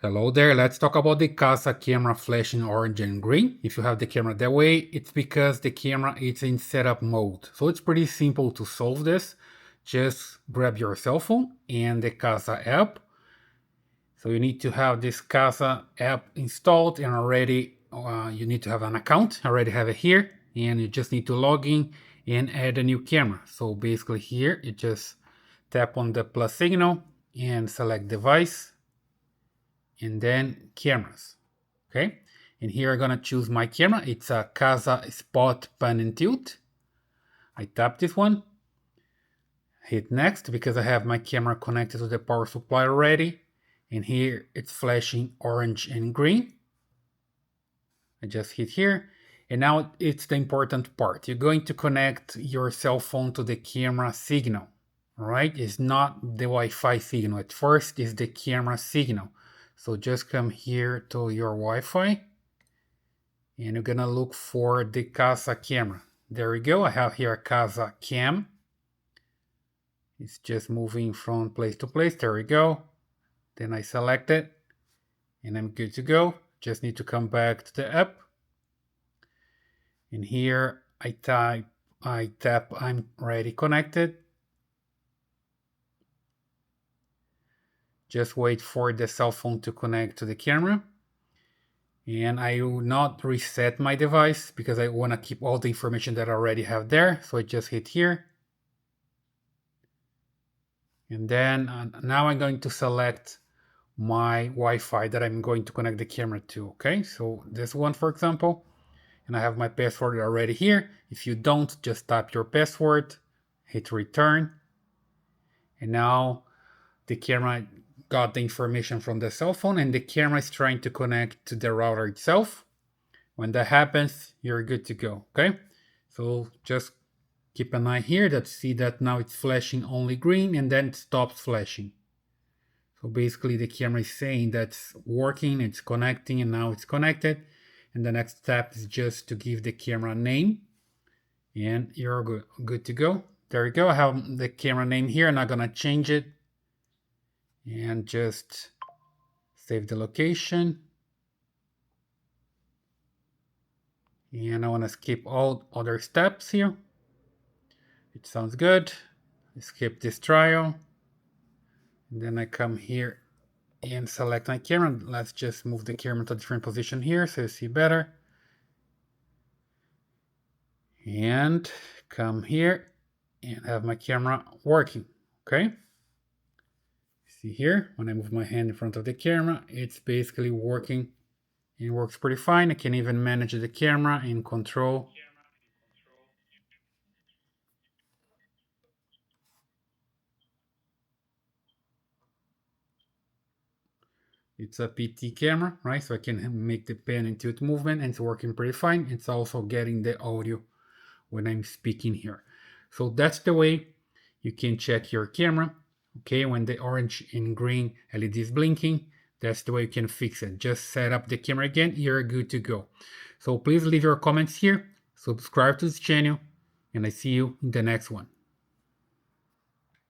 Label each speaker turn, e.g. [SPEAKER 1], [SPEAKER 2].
[SPEAKER 1] Hello there, let's talk about the Kasa camera flashing orange and green. If you have the camera that way, it's because the camera is in setup mode. So it's pretty simple to solve this. Just grab your cell phone and the Kasa app. So you need to have this Kasa app installed and already you need to have an account. I already have it here, and you just need to log in and add a new camera. So basically here you just tap on the plus signal and select device and then cameras. Okay, and here I'm gonna choose my camera. It's a Kasa Spot Pan and Tilt. I tap this one, hit next because I have my camera connected to the power supply already, and here it's flashing orange and green. I just hit here, and now it's the important part. You're going to connect your cell phone to the camera signal. All right, it's not the Wi-Fi signal. At first is the camera signal. So just come here to your Wi-Fi and you're gonna look for the Kasa camera. There we go. I have here a Kasa cam. It's just moving from place to place. There we go. Then I select it and I'm good to go. Just need to come back to the app. And here I tap I'm already connected. Just wait for the cell phone to connect to the camera. And I will not reset my device because I want to keep all the information that I already have there. So I just hit here. And then now I'm going to select my Wi-Fi that I'm going to connect the camera to. Okay, so this one, for example, and I have my password already here. If you don't, just type your password, hit return. And now the camera got the information from the cell phone and the camera is trying to connect to the router itself. When that happens, you're good to go. Okay, so just keep an eye here that see that now it's flashing only green and then it stops flashing. So basically the camera is saying that's working, it's connecting, and now it's connected. And the next step is just to give the camera a name and you're good to go. There you go. I have the camera name here. I'm not gonna change it and just save the location. And I want to skip all other steps here. It sounds good. I skip this trial. And then I come here and select my camera. Let's just move the camera to a different position here so you see better. And come here and have my camera working. Okay. See here, when I move my hand in front of the camera, it's basically working. It works pretty fine. I can even manage the camera and control. It's a PT camera, right? So I can make the pan and tilt movement and it's working pretty fine. It's also getting the audio when I'm speaking here. So that's the way you can check your camera. Okay, when the orange and green LED is blinking, that's the way you can fix it. Just set up the camera again, you're good to go. So please leave your comments here, subscribe to this channel, and I see you in the next one.